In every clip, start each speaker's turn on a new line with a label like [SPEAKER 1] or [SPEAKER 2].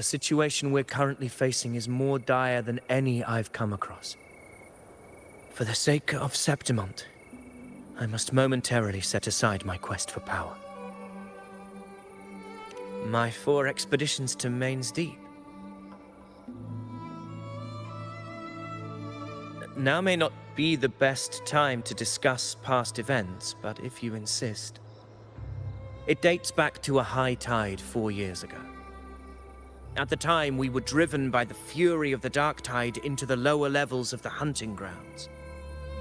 [SPEAKER 1] the situation we're currently facing is more dire than any I've come across. For the sake of Septimont, I must momentarily set aside my quest for power. My 4 expeditions to Main's Deep. Now may not be the best time to discuss past events, but if you insist. It dates back to a high tide 4 years ago. At the time, we were driven by the fury of the dark tide into the lower levels of the hunting grounds,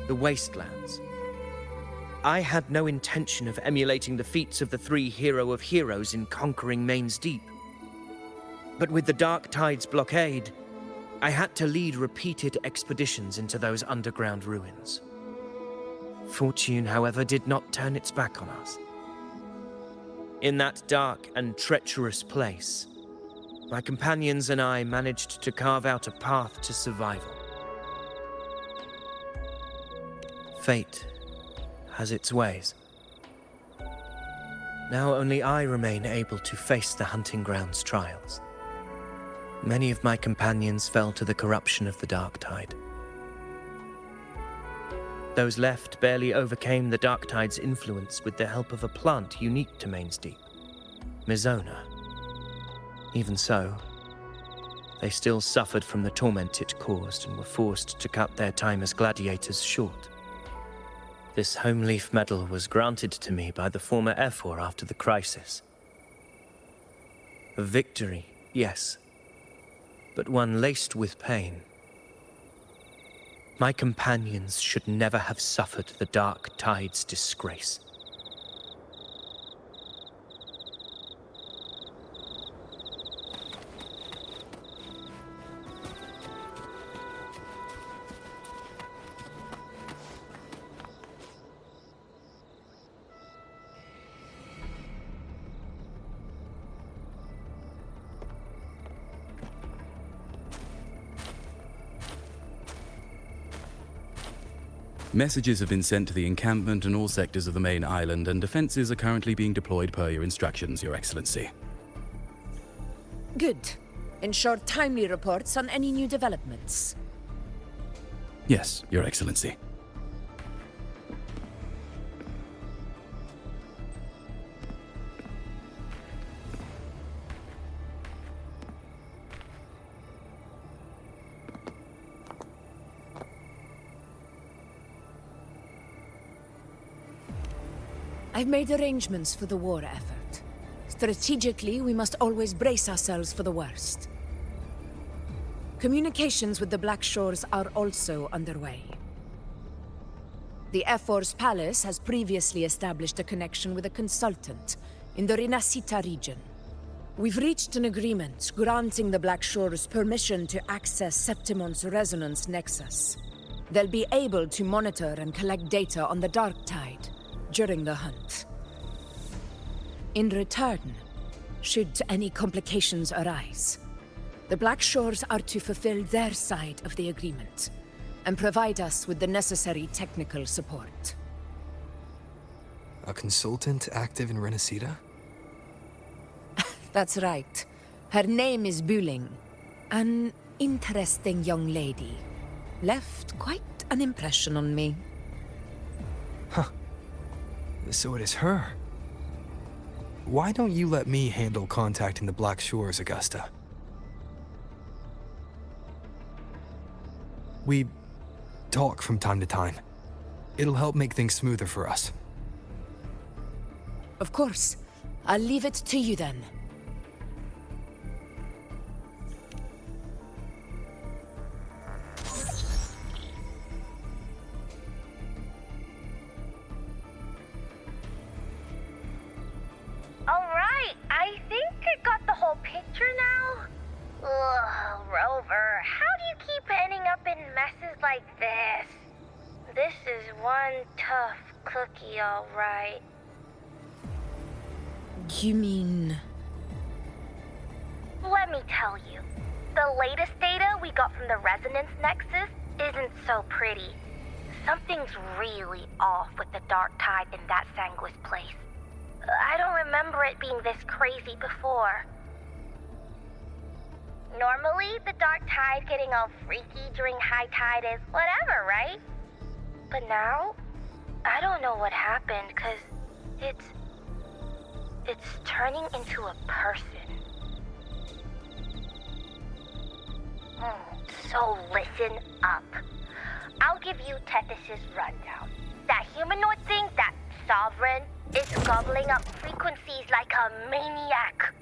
[SPEAKER 1] the wastelands. I had no intention of emulating the feats of the 3 hero of heroes in conquering Main's Deep. But with the dark tide's blockade, I had to lead repeated expeditions into those underground ruins. Fortune, however, did not turn its back on us. In that dark and treacherous place, my companions and I managed to carve out a path to survival. Fate has its ways. Now only I remain able to face the hunting grounds trials. Many of my companions fell to the corruption of the dark tide. Those left barely overcame the dark tide's influence with the help of a plant unique to Main's Deep, Mizona. Even so, they still suffered from the torment it caused and were forced to cut their time as gladiators short. This home leaf medal was granted to me by the former Ephor after the crisis. A victory, yes, but one laced with pain. My companions should never have suffered the dark tide's disgrace.
[SPEAKER 2] Messages have been sent to the encampment and all sectors of the main island, and defenses are currently being deployed per your instructions, Your Excellency.
[SPEAKER 3] Good. Ensure timely reports on any new developments.
[SPEAKER 2] Yes, Your Excellency.
[SPEAKER 3] I've made arrangements for the war effort. Strategically, we must always brace ourselves for the worst. Communications with the Black Shores are also underway. The Ephor's palace has previously established a connection with a consultant in the Rinascita region. We've reached an agreement granting the Black Shores permission to access Septimont's resonance nexus. They'll be able to monitor and collect data on the Dark Tide during the hunt. In return, should any complications arise, the Black Shores are to fulfill their side of the agreement and provide us with the necessary technical support.
[SPEAKER 4] A consultant active in Rinascita?
[SPEAKER 3] That's right. Her name is Buling. An interesting young lady. Left quite an impression on me.
[SPEAKER 4] So it is her. Why don't you let me handle contacting the Black Shores, Augusta? We talk from time to time. It'll help make things smoother for us.
[SPEAKER 3] Of course. I'll leave it to you then.
[SPEAKER 5] Alright, I think I got the whole picture now. Ugh, Rover, how do you keep ending up in messes like this? This is one tough cookie, alright.
[SPEAKER 3] You mean...
[SPEAKER 5] Let me tell you, the latest data we got from the Resonance Nexus isn't so pretty. Something's really off with the Dark Tide in that Sanguis place. I don't remember it being this crazy before. normally the dark tide getting all freaky during high tide is whatever, right? But now, I don't know what happened, cause it's turning into a person. So listen up. I'll give you Tethys' rundown. That humanoid thing, that sovereign, is gobbling up frequencies like a maniac.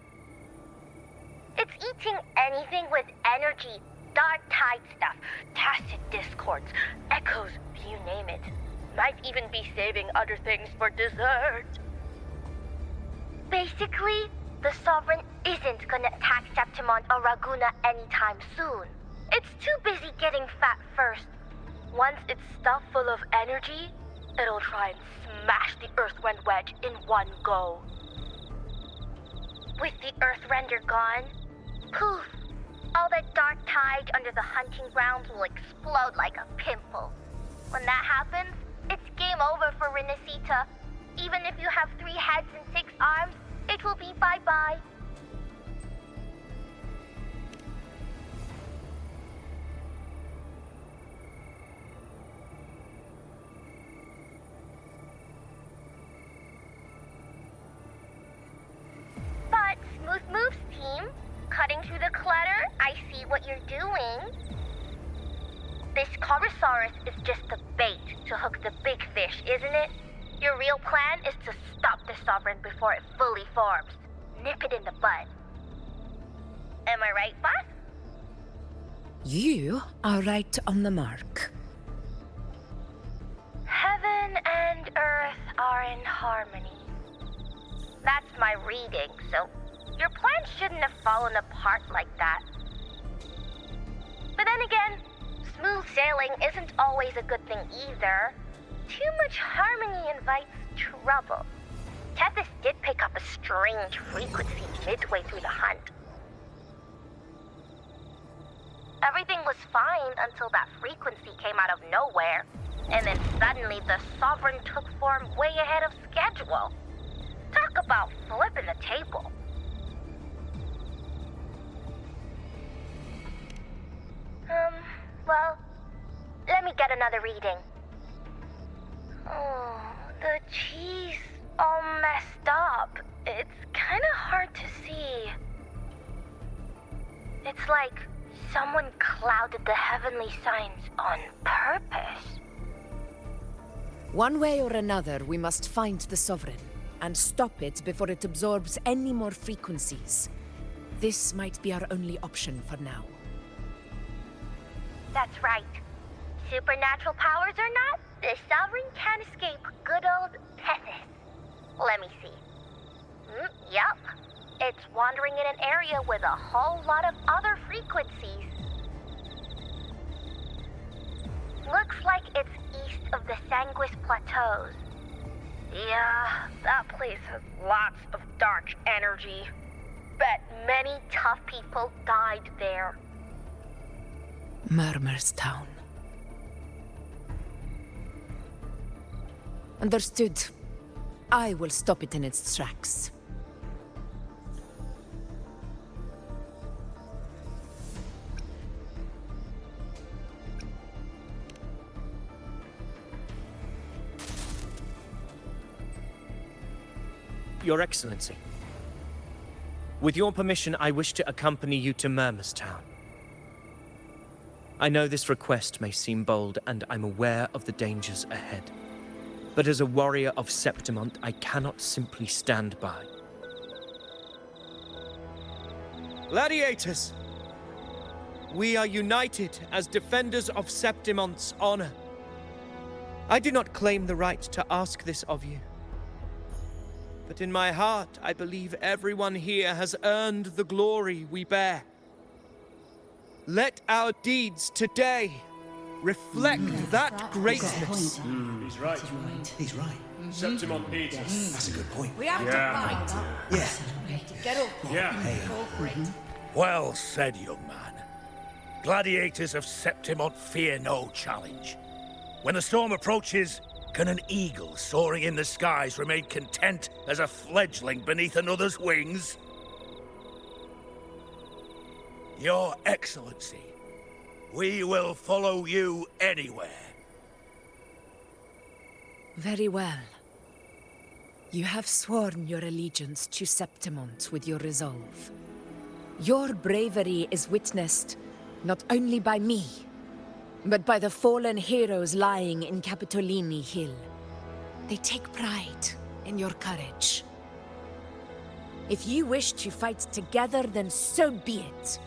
[SPEAKER 5] It's eating anything with energy, dark tide stuff, tacit discords, echoes, you name it. Might even be saving other things for dessert. Basically, the Sovereign isn't gonna attack Septimon or Raguna anytime soon. It's too busy getting fat first. Once it's stuffed full of energy, it'll try and smash the Earthwind wedge in one go. With the Earthrender gone, poof! All that dark tide under the hunting grounds will explode like a pimple. When that happens, it's game over for Renacita. Even if you have 3 heads and 6 arms, it will be bye-bye. But, Smooth Moves team, cutting through the clutter, I see what you're doing. This Corosaurus is just the bait to hook the big fish, isn't it? Your real plan is to stop the Sovereign before it fully forms. Nip it in the bud. Am I right, boss?
[SPEAKER 3] You are right on the mark.
[SPEAKER 5] Heaven and Earth are in harmony. That's my reading, so your plan shouldn't have fallen apart like that. But then again, smooth sailing isn't always a good thing either. Too much harmony invites trouble. Tethys did pick up a strange frequency midway through the hunt. Everything was fine until that frequency came out of nowhere, and then suddenly the Sovereign took form way ahead of schedule. Talk about flipping the table. Well, let me get another reading. Oh, the cheese all messed up. It's kind of hard to see. It's like someone clouded the heavenly signs on purpose.
[SPEAKER 3] One way or another, we must find the Sovereign and stop it before it absorbs any more frequencies. This might be our only option for now.
[SPEAKER 5] That's right. Supernatural powers or not, the Sovereign can't escape good old Tethys. Let me see. Yup. It's wandering in an area with a whole lot of other frequencies. Looks like it's east of the Sanguis Plateaus. Yeah, that place has lots of dark energy. Bet many tough people died there.
[SPEAKER 3] Murmur's Town. Understood. I will stop it in its tracks.
[SPEAKER 1] Your Excellency, with your permission, I wish to accompany you to Murmur's Town. I know this request may seem bold, and I'm aware of the dangers ahead. But as a warrior of Septimont, I cannot simply stand by. Gladiators! We are united as defenders of Septimont's honor. I do not claim the right to ask this of you. But in my heart, I believe everyone here has earned the glory we bear. Let our deeds today reflect that greatness.
[SPEAKER 6] He's right.
[SPEAKER 7] He's right.
[SPEAKER 6] Septimont needs us.
[SPEAKER 7] That's a good point.
[SPEAKER 3] We have to find
[SPEAKER 7] Yeah.
[SPEAKER 3] Get up.
[SPEAKER 6] Yeah.
[SPEAKER 3] Go for it.
[SPEAKER 8] Well said, young man. Gladiators of Septimont fear no challenge. When the storm approaches, can an eagle soaring in the skies remain content as a fledgling beneath another's wings? Your Excellency, we will follow you anywhere.
[SPEAKER 3] Very well. You have sworn your allegiance to Septimont with your resolve. Your bravery is witnessed not only by me, but by the fallen heroes lying in Capitolini Hill. They take pride in your courage. If you wish to fight together, then so be it.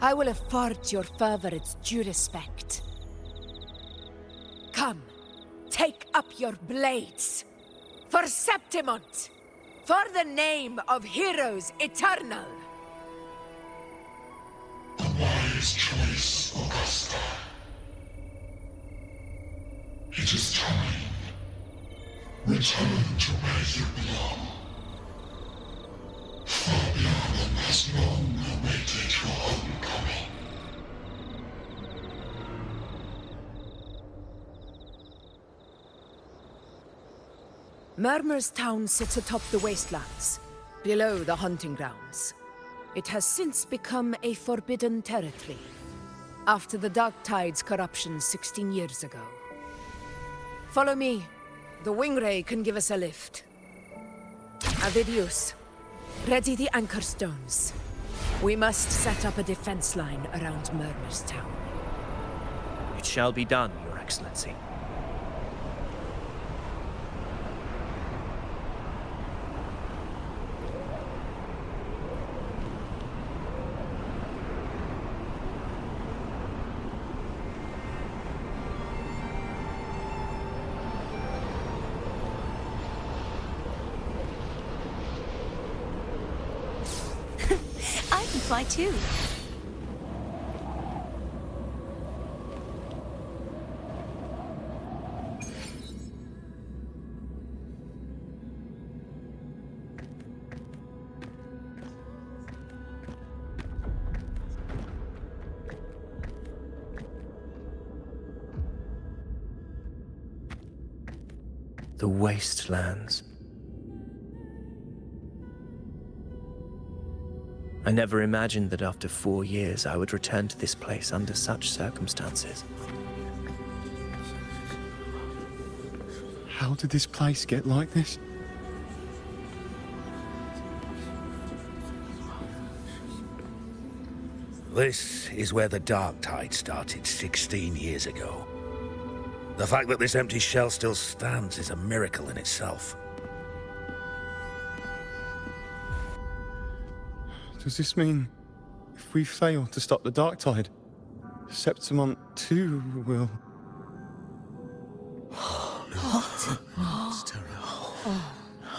[SPEAKER 3] I will afford your fervor its due respect. Come, take up your blades. For Septimont! For the name of heroes eternal!
[SPEAKER 7] A wise choice, Augusta. It is time. Return to where you belong. Fabian has long awaited your homecoming.
[SPEAKER 3] Murmur's town sits atop the wastelands, below the hunting grounds. It has since become a forbidden territory, after the Dark Tide's corruption 16 years ago. Follow me. The Wingray can give us a lift. Avidius, ready the anchor stones. We must set up a defense line around Murmur's town.
[SPEAKER 1] It shall be done, Your Excellency.
[SPEAKER 9] I can fly too.
[SPEAKER 1] The wastelands. I never imagined that after 4 years I would return to this place under such circumstances.
[SPEAKER 10] How did this place get like this?
[SPEAKER 8] This is where the Dark Tide started 16 years ago. The fact that this empty shell still stands is a miracle in itself.
[SPEAKER 10] Does this mean if we fail to stop the Dark Tide, Septimont too will...
[SPEAKER 7] Oh, no. No, it's terrible.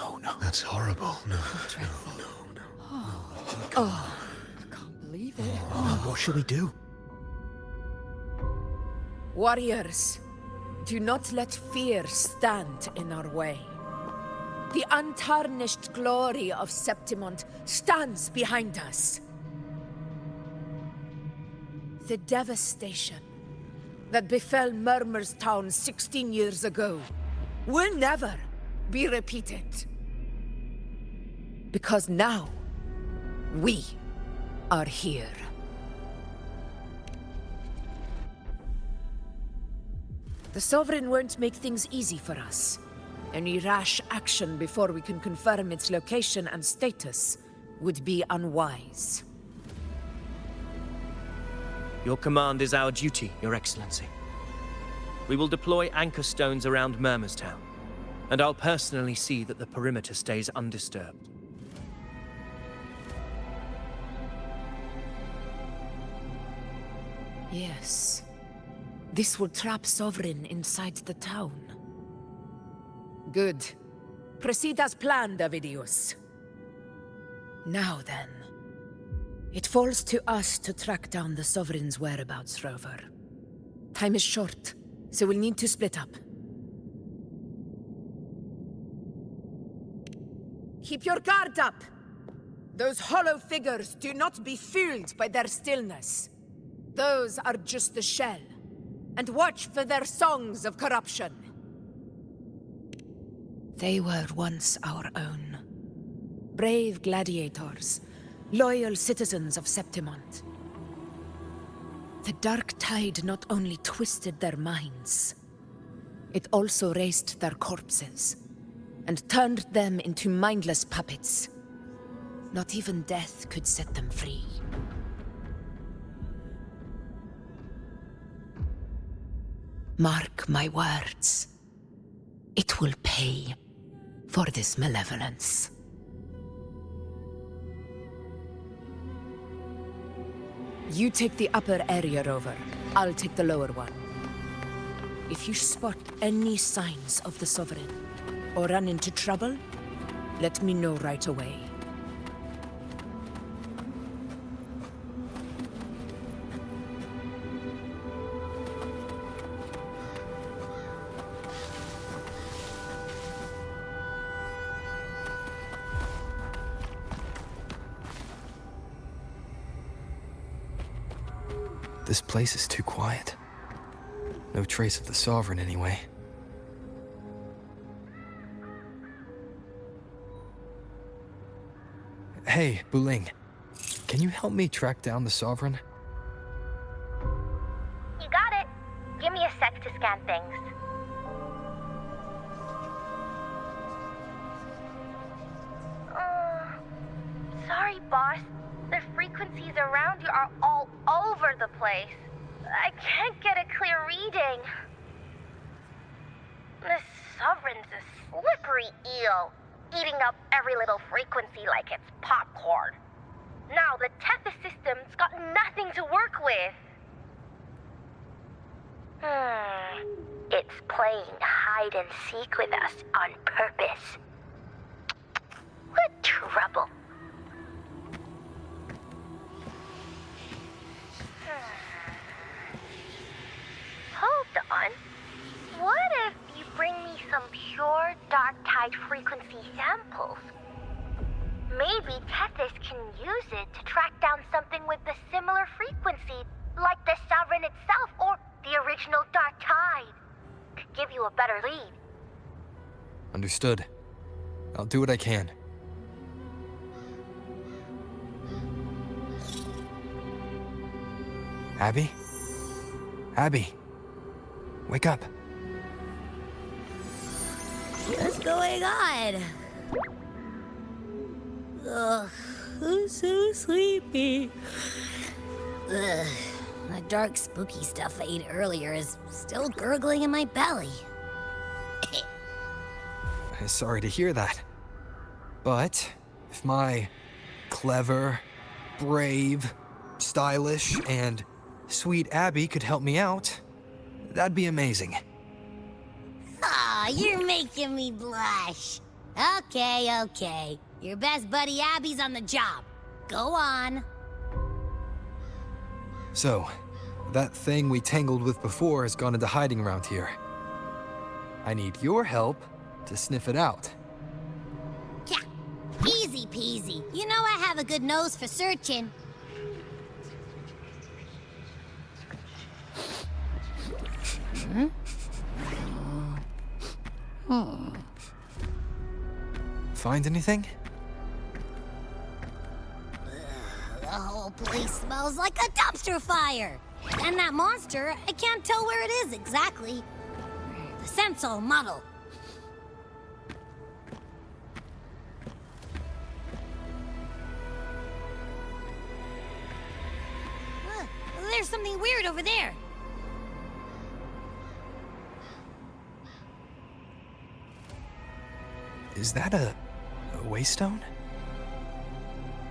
[SPEAKER 7] Oh, no. That's horrible. No.
[SPEAKER 3] Dreadful.
[SPEAKER 7] No.
[SPEAKER 3] Oh, I can't believe it.
[SPEAKER 7] What shall we do?
[SPEAKER 3] Warriors, do not let fear stand in our way. The untarnished glory of Septimont stands behind us. The devastation that befell Murmur's town 16 years ago will never be repeated. Because now, we are here. The Sovereign won't make things easy for us. Any rash action before we can confirm its location and status would be unwise.
[SPEAKER 1] Your command is our duty, Your Excellency. We will deploy anchor stones around Murmur's town, and I'll personally see that the perimeter stays undisturbed.
[SPEAKER 3] Yes. This will trap Sovereign inside the town. Good. Proceed as planned, Avidius. Now then. It falls to us to track down the Sovereign's whereabouts, Rover. Time is short, so we'll need to split up. Keep your guard up! Those hollow figures do not be fooled by their stillness. Those are just the shell. And watch for their songs of corruption. They were once our own. Brave gladiators, loyal citizens of Septimont. The dark tide not only twisted their minds, it also raised their corpses and turned them into mindless puppets. Not even death could set them free. Mark my words. It will pay for this malevolence. You take the upper area, Rover. I'll take the lower one. If you spot any signs of the Sovereign, or run into trouble, let me know right away.
[SPEAKER 4] This place is too quiet. No trace of the Sovereign anyway. Hey, Buling. Can you help me track down the Sovereign?
[SPEAKER 5] You got it. Give me a sec to scan things. Sorry, boss. The frequencies around you are all over the place. I can't get a clear reading. This Sovereign's a slippery eel, eating up every little frequency like it's popcorn. Now the Tethys system's got nothing to work with. It's playing hide and seek with us on purpose. What trouble. Hold on. What if you bring me some pure dark tide frequency samples? Maybe Tethys can use it to track down something with a similar frequency, like the Sovereign itself or the original dark tide. Could give you a better lead.
[SPEAKER 4] Understood. I'll do what I can. Abby? Abby? Wake up.
[SPEAKER 9] What's going on? Ugh, I'm so sleepy. Ugh, that dark, spooky stuff I ate earlier is still gurgling in my belly.
[SPEAKER 4] Sorry to hear that. But if my clever, brave, stylish, and sweet Abby could help me out, that'd be amazing.
[SPEAKER 9] Aw, you're making me blush. Okay. Your best buddy Abby's on the job. Go on.
[SPEAKER 4] So, that thing we tangled with before has gone into hiding around here. I need your help to sniff it out.
[SPEAKER 9] Yeah, easy peasy. You know I have a good nose for searching.
[SPEAKER 4] Find anything?
[SPEAKER 9] The whole place smells like a dumpster fire. And that monster, I can't tell where it is exactly. The scent's all muddled. There's something weird over there.
[SPEAKER 4] Is that a waystone?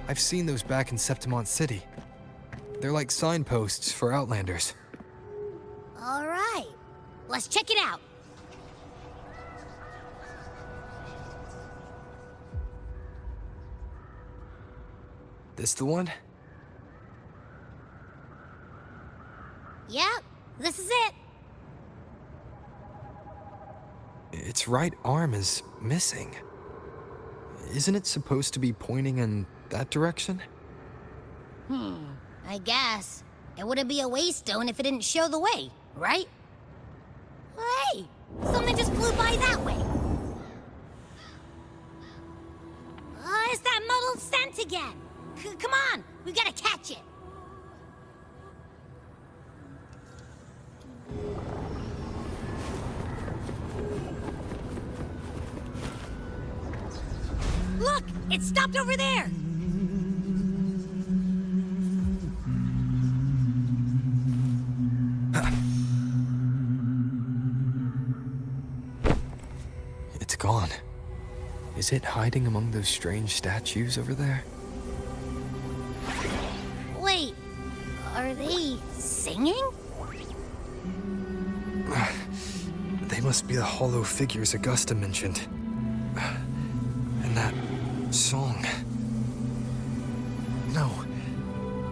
[SPEAKER 4] I've seen those back in Septimont City. They're like signposts for Outlanders.
[SPEAKER 9] All right, let's check it out.
[SPEAKER 4] This the one?
[SPEAKER 9] Yep, this is it.
[SPEAKER 4] Its right arm is missing. Isn't it supposed to be pointing in that direction?
[SPEAKER 9] I guess. It wouldn't be a waystone if it didn't show the way, right? Hey, something just flew by that way. It's that muddled scent again. Come on, we gotta catch it. It stopped over there!
[SPEAKER 4] It's gone. Is it hiding among those strange statues over there?
[SPEAKER 9] Wait, are they singing?
[SPEAKER 4] They must be the hollow figures Augusta mentioned. And that song. No,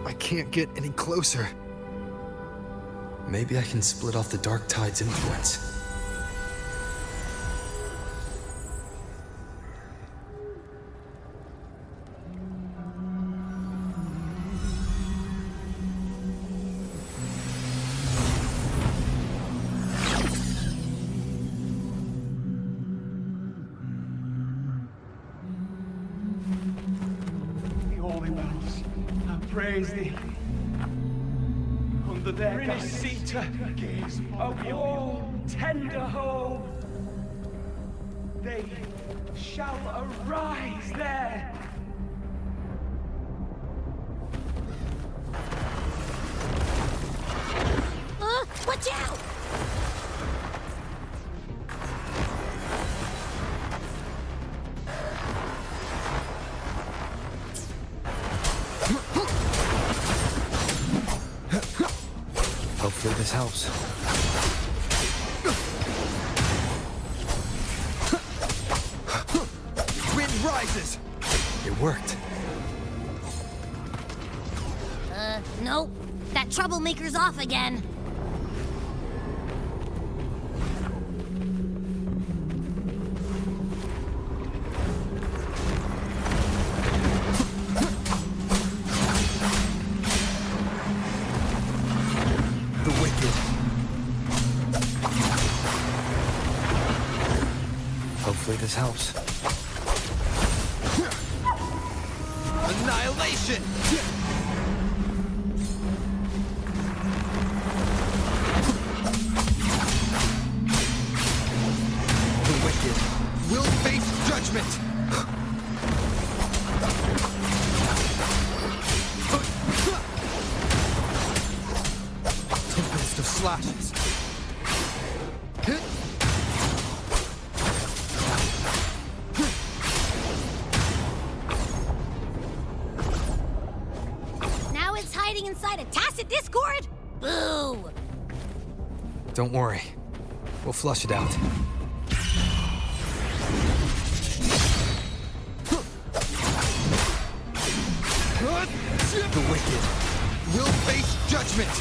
[SPEAKER 4] I can't get any closer. Maybe I can split off the Dark Tide's influence.
[SPEAKER 11] Praise thee. Under their Renacita, a warm, tender home. They shall arise there.
[SPEAKER 9] Watch out!
[SPEAKER 4] Hopefully this helps. Wind rises! It worked.
[SPEAKER 9] Nope. That troublemaker's off again.
[SPEAKER 4] Hopefully this helps. Annihilation! The wicked will face judgment! Tempest of slashes.
[SPEAKER 9] Inside a tacit discord? Boo!
[SPEAKER 4] Don't worry. We'll flush it out. The wicked will face judgment!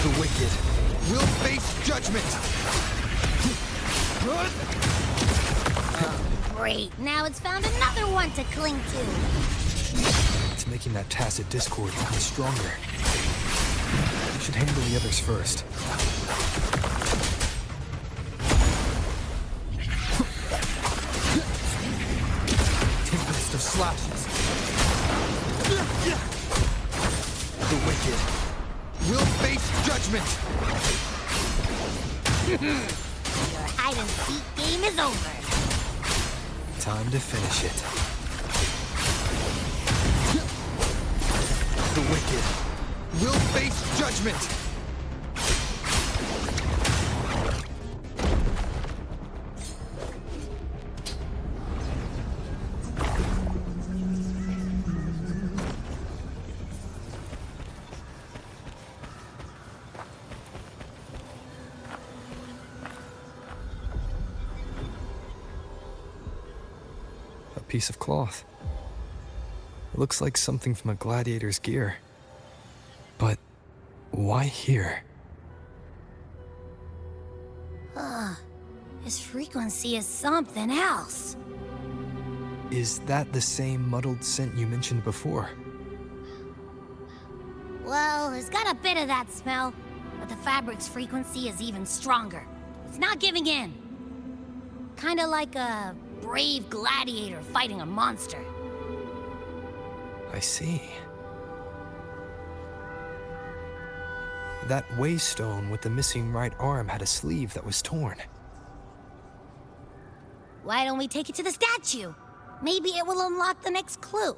[SPEAKER 4] The wicked will face judgment!
[SPEAKER 9] Great, now it's found another one to cling to.
[SPEAKER 4] It's making that tacit discord even stronger. We should handle the others first. Tempest of slashes. The wicked will face judgment!
[SPEAKER 9] Your hide-and-seek game is over.
[SPEAKER 4] Time to finish it. The wicked will face judgment! Piece of cloth. It looks like something from a gladiator's gear. But why here?
[SPEAKER 9] His frequency is something else.
[SPEAKER 4] Is that the same muddled scent you mentioned before?
[SPEAKER 9] Well, it's got a bit of that smell, but the fabric's frequency is even stronger. It's not giving in. Kinda like a brave gladiator fighting a monster.
[SPEAKER 4] I see. That waystone with the missing right arm had a sleeve that was torn.
[SPEAKER 9] Why don't we take it to the statue? Maybe it will unlock the next clue.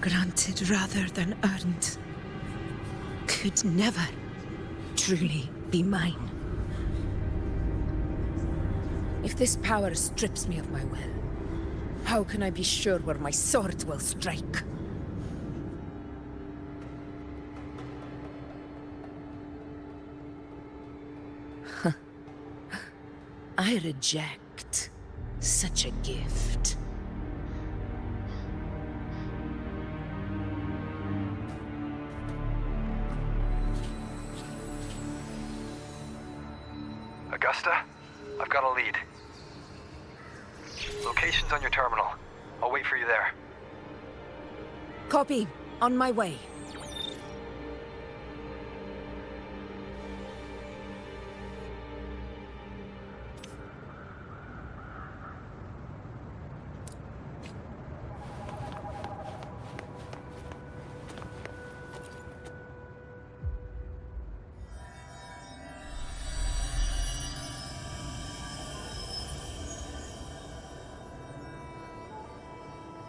[SPEAKER 3] Granted rather than earned, could never truly be mine. If this power strips me of my will, how can I be sure where my sword will strike? I reject such a gift.
[SPEAKER 4] Augusta, I've got a lead. Location's on your terminal. I'll wait for you there.
[SPEAKER 3] Copy. On my way.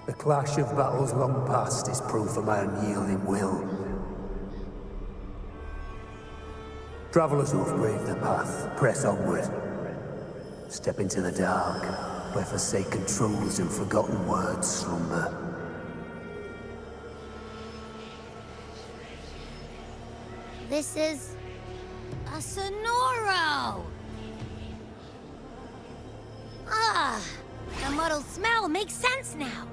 [SPEAKER 12] The clash of battles long past is proof of my unyielding will. Travelers who have braved the path, press onward. Step into the dark, where forsaken truths and forgotten words slumber.
[SPEAKER 9] This is a Sonoro! Ah, the muddled smell makes sense now.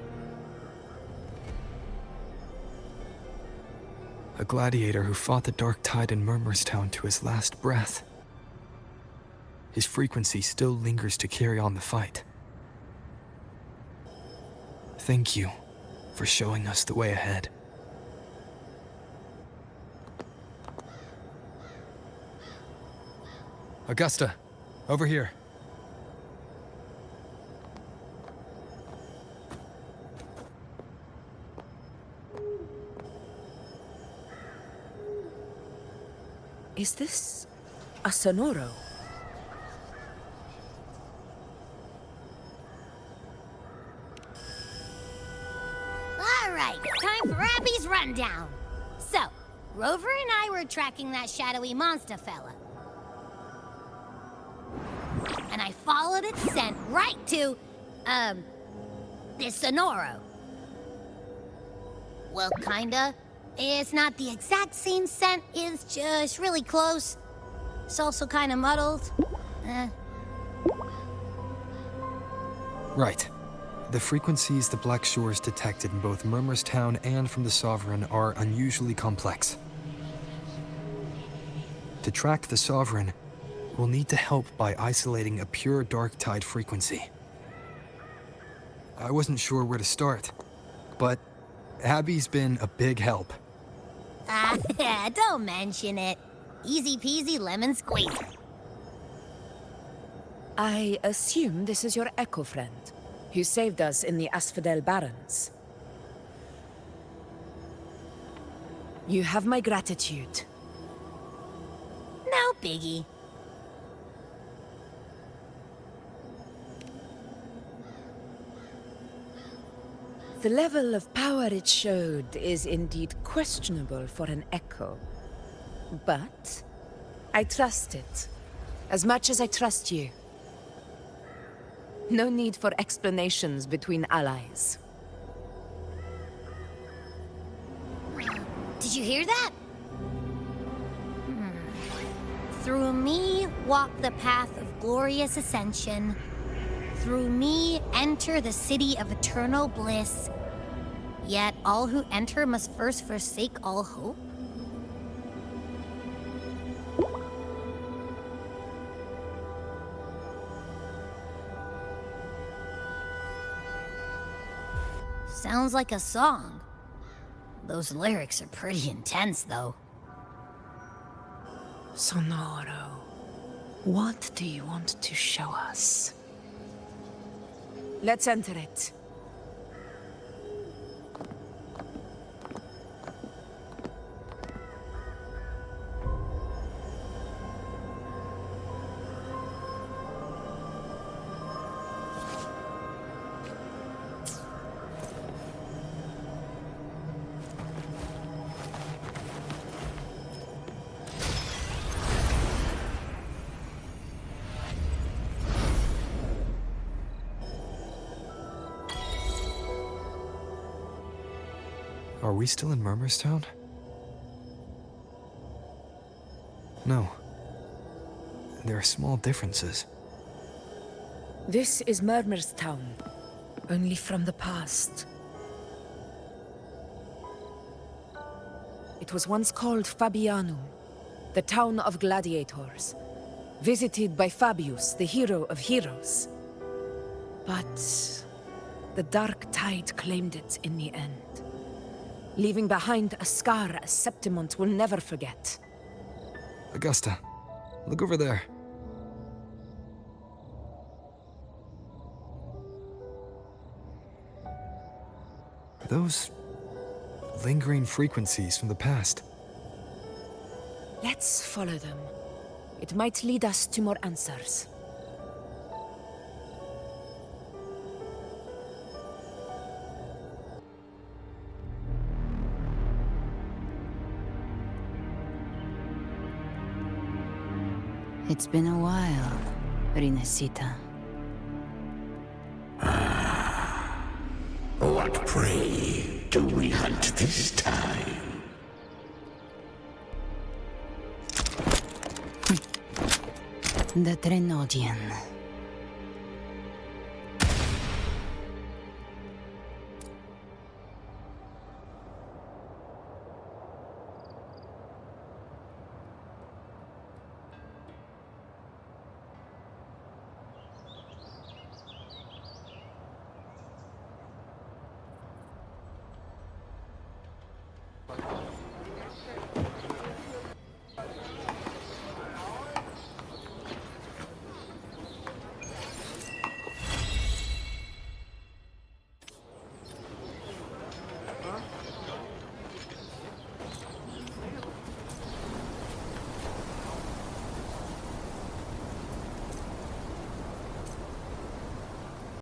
[SPEAKER 4] A gladiator who fought the dark tide in Murmurstown to his last breath. His frequency still lingers to carry on the fight. Thank you for showing us the way ahead. Augusta, over here.
[SPEAKER 3] Is this a Sonoro?
[SPEAKER 9] All right, time for Abby's rundown. So, Rover and I were tracking that shadowy monster fella. And I followed its scent right to, this Sonoro. Well, kinda. It's not the exact same scent, it's just really close. It's also kinda muddled.
[SPEAKER 4] Right. The frequencies the Black Shores detected in both Murmurstown and from the Sovereign are unusually complex. To track the Sovereign, we'll need to help by isolating a pure dark tide frequency. I wasn't sure where to start, but Abby's been a big help.
[SPEAKER 9] Don't mention it. Easy peasy lemon squeezy.
[SPEAKER 3] I assume this is your echo friend, who saved us in the Asphodel Barrens. You have my gratitude.
[SPEAKER 9] No biggie.
[SPEAKER 3] The level of power it showed is indeed questionable for an echo. But I trust it, as much as I trust you. No need for explanations between allies.
[SPEAKER 9] Did you hear that? Through me walk the path of glorious ascension. Through me enter the city of eternal bliss. Yet all who enter must first forsake all hope. Sounds like a song. Those lyrics are pretty intense, though.
[SPEAKER 3] Sonoro, what do you want to show us? Let's enter it.
[SPEAKER 4] Are we still in Murmurstown? No. There are small differences.
[SPEAKER 3] This is Murmurstown, only from the past. It was once called Fabianum, the town of gladiators, visited by Fabius, the hero of heroes. But the dark tide claimed it in the end, leaving behind a scar Septimont will never forget.
[SPEAKER 4] Augusta, look over there. Are those lingering frequencies from the past?
[SPEAKER 3] Let's follow them. It might lead us to more answers.
[SPEAKER 13] It's been a while, Rinasita.
[SPEAKER 7] What prey do we hunt this time?
[SPEAKER 13] The Trenodian.